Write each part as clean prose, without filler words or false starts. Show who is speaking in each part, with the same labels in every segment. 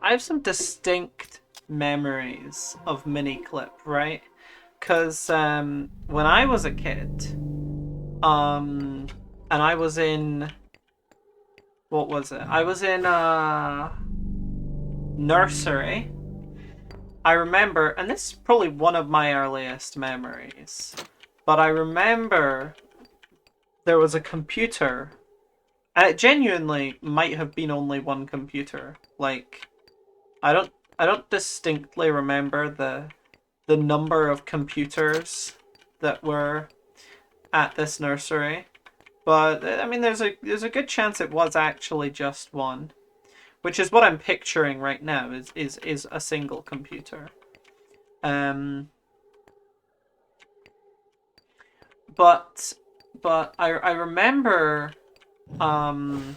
Speaker 1: I have some distinct memories of Miniclip, right? Because when I was a kid, um, and I was in what was it? I was in nursery. I remember, and this is probably one of my earliest memories, but I remember there was a computer, and it genuinely might have been only one computer. Like, I don't, I don't distinctly remember the number of computers that were at this nursery, but I mean, there's a good chance it was actually just one, which is what I'm picturing right now. Is a single computer. Um, but I remember um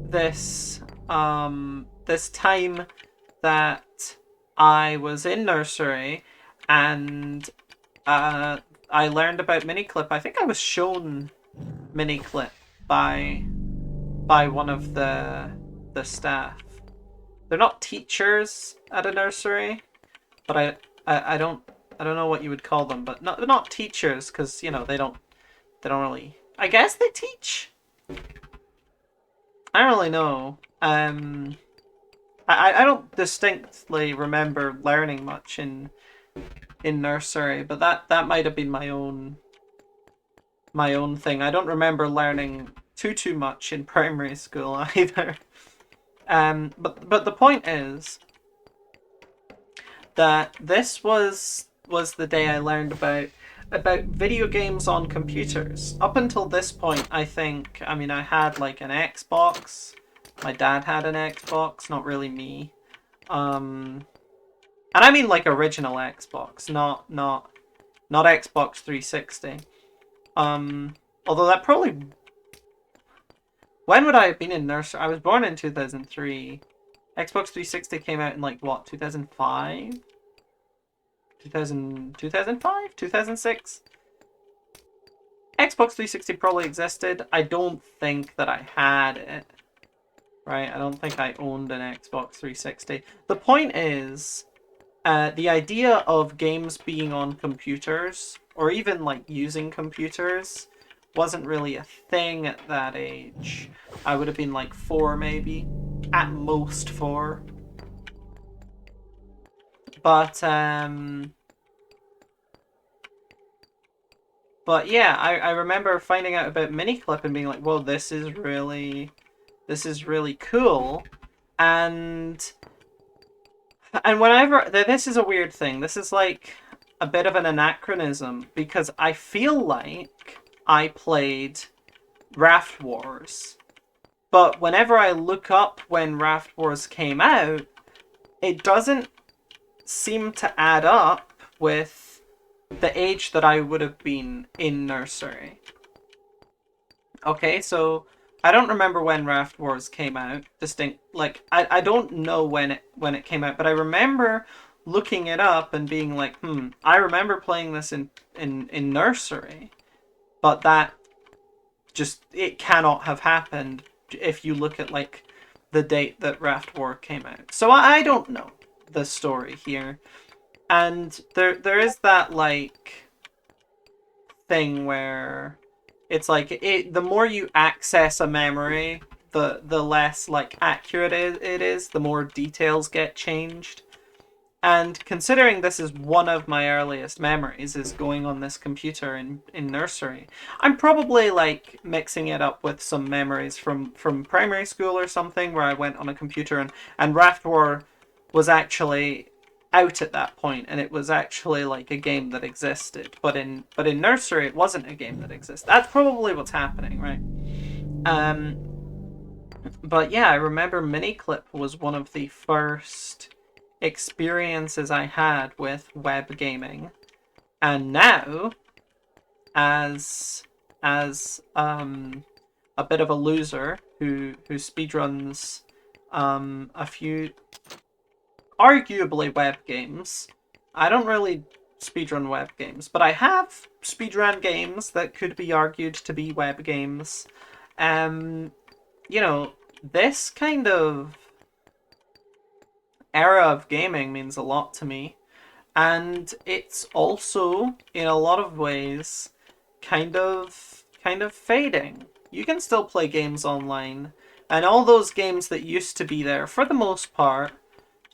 Speaker 1: this this time that I was in nursery and I learned about Miniclip. I think I was shown Miniclip by one of the staff. They're not teachers at a nursery, but I don't know what you would call them, but not teachers because they don't really. I guess they teach. I don't really know. I don't distinctly remember learning much in nursery, but that might have been my own thing. I don't remember learning too much in primary school either. But the point is that this was the day I learned about video games on computers. Up until this point, I think, I mean, I had like an Xbox. My dad had an Xbox, not really me. Um, and I mean like original Xbox, not Xbox 360. Um, although that probably when would I have been in nursery? I was born in 2003. Xbox 360 came out in like what, 2005? 2005? 2006? Xbox 360 probably existed. I don't think that I had it. Right? I don't think I owned an Xbox 360. The point is, the idea of games being on computers, or even like using computers, wasn't really a thing at that age. I would have been like 4 maybe. At most 4. But yeah, I remember finding out about Miniclip and being like, whoa, this is really cool. And whenever this is a weird thing. This is like a bit of an anachronism because I feel like I played Raft Wars. But whenever I look up when Raft Wars came out, it doesn't seem to add up with the age that I would have been in nursery. Okay, so I don't remember when Raft Wars came out. Distinct, like I don't know when it came out, but I remember looking it up and being like, I remember playing this in nursery, but that just it cannot have happened if you look at like the date that Raft War came out. So I don't know the story here, and there is that like thing where it's like the more you access a memory, the less like accurate it is, the more details get changed. And considering this is one of my earliest memories is going on this computer in nursery, I'm probably like mixing it up with some memories from primary school or something where I went on a computer and Raft War was actually out at that point and it was actually like a game that existed. But in nursery it wasn't a game that existed. That's probably what's happening, right? Um but yeah, I remember Miniclip was one of the first experiences I had with web gaming. And now, as a bit of a loser who speedruns a few arguably web games, I don't really speedrun web games, but I have speedrun games that could be argued to be web games. Um, you know, this kind of era of gaming means a lot to me, and it's also in a lot of ways kind of fading. You can still play games online, and all those games that used to be there for the most part,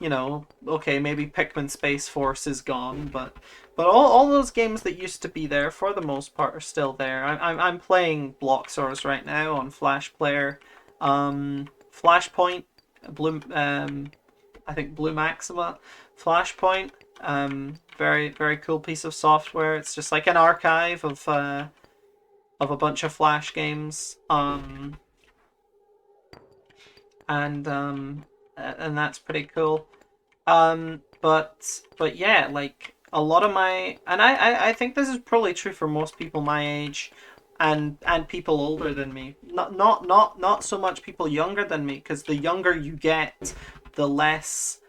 Speaker 1: okay, maybe Pikmin Space Force is gone, but all those games that used to be there for the most part are still there. I'm playing Bloxors right now on Flash Player, Flashpoint, Blue I think Blue Maxima, Flashpoint. Very very cool piece of software. It's just like an archive of a bunch of Flash games. And that's pretty cool. But yeah, like a lot of my, and I think this is probably true for most people my age, and people older than me. Not so much people younger than me, because the younger you get, the less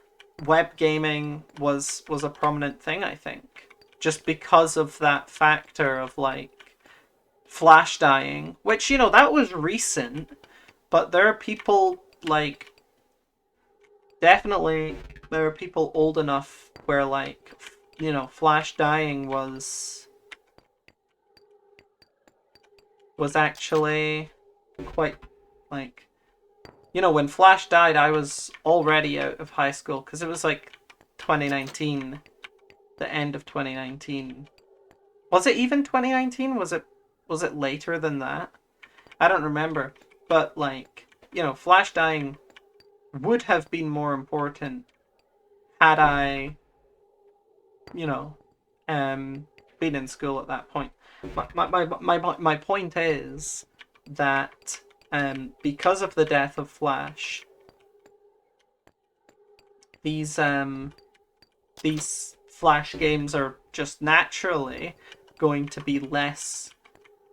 Speaker 1: web gaming was a prominent thing, I think. Just because of that factor of like Flash dying, which that was recent, but there are people like definitely there are people old enough where like Flash dying was actually quite like when Flash died I was already out of high school because it was like 2019, the end of 2019. Was it even 2019? Was it later than that? I don't remember. But like, Flash dying would have been more important had I, you know, been in school at that point. My point is that because of the death of Flash, these these Flash games are just naturally going to be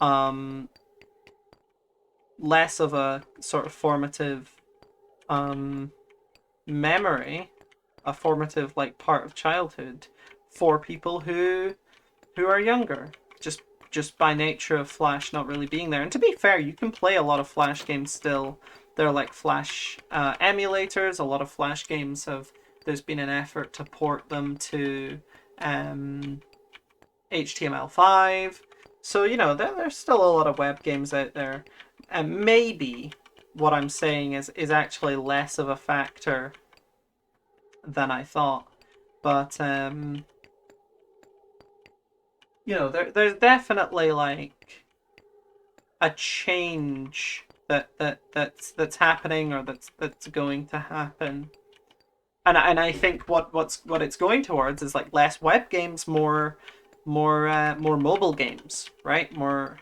Speaker 1: um less of a sort of formative um memory, a formative like part of childhood for people who are younger, just by nature of Flash not really being there. And to be fair, you can play a lot of Flash games still. There are like Flash emulators. A lot of Flash games have. There's been an effort to port them to HTML5. So there's still a lot of web games out there, and maybe what I'm saying is actually less of a factor than I thought. But there's definitely like a change that's happening, or that's going to happen. And I think what it's going towards is like less web games, more mobile games, right? More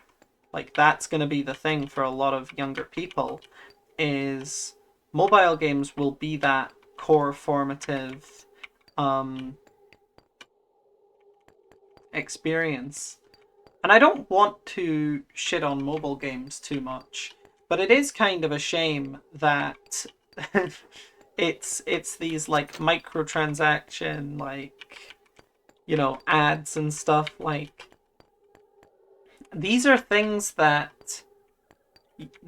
Speaker 1: like that's going to be the thing for a lot of younger people, is mobile games will be that core formative um experience. And I don't want to shit on mobile games too much, but it is kind of a shame that it's these like microtransaction, like ads and stuff. Like these are things that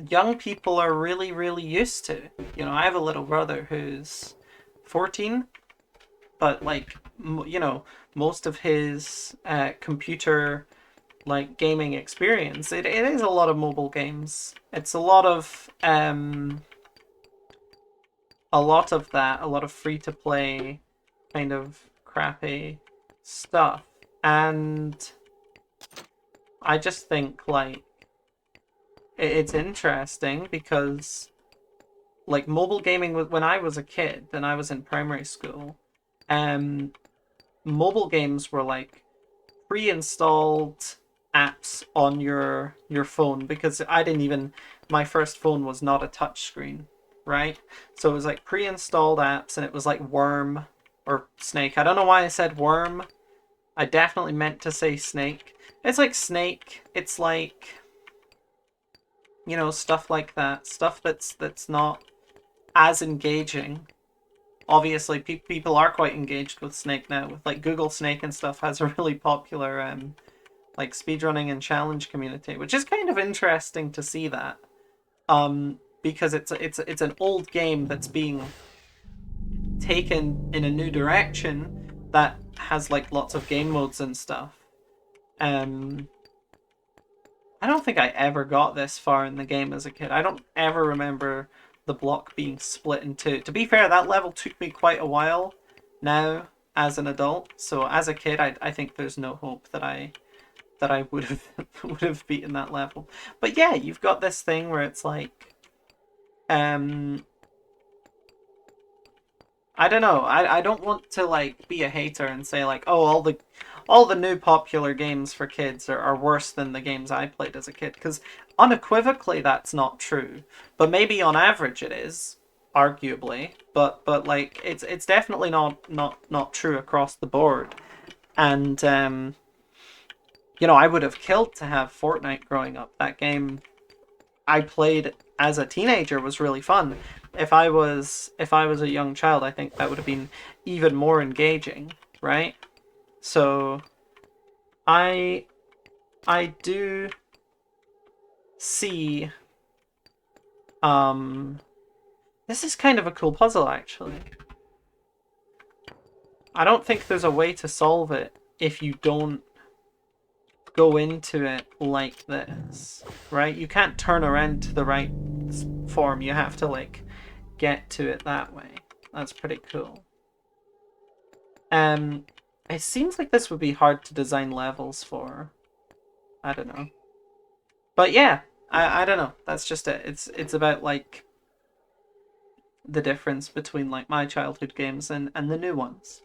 Speaker 1: young people are really really used to. I have a little brother who's 14, but like most of his computer like gaming experience, it is a lot of mobile games. It's a lot of that, a lot of free to play kind of crappy stuff. And I just think like it's interesting because like mobile gaming, when I was a kid and I was in primary school, um mobile games were like pre-installed apps on your phone, because I didn't even, my first phone was not a touch screen, right? So it was like pre-installed apps, and it was like Worm or Snake. I don't know why I said Worm. I definitely meant to say Snake. It's like Snake. It's like stuff like that. Stuff that's not as engaging. Obviously, people are quite engaged with Snake now. With like Google Snake and stuff has a really popular like speedrunning and challenge community, which is kind of interesting to see that. because it's an old game that's being taken in a new direction that has like lots of game modes and stuff. Um, I don't think I ever got this far in the game as a kid. I don't ever remember the block being split in two. To be fair, that level took me quite a while now as an adult. So as a kid, I think there's no hope that I would have would have beaten that level. But yeah, you've got this thing where it's like, um, I don't know. I don't want to like be a hater and say like, oh, all the new popular games for kids are worse than the games I played as a kid, because unequivocally that's not true. But maybe on average it is, arguably. But like it's definitely not true across the board. And you know, I would have killed to have Fortnite growing up. That game I played as a teenager was really fun. If I was a young child, I think that would have been even more engaging, right? So I I do see um this is kind of a cool puzzle actually. I don't think there's a way to solve it if you don't go into it like this, right? You can't turn around to the right form. You have to like get to it that way. That's pretty cool. Um, it seems like this would be hard to design levels for. I don't know. But yeah, I don't know. That's just it. It's about like the difference between like my childhood games and the new ones.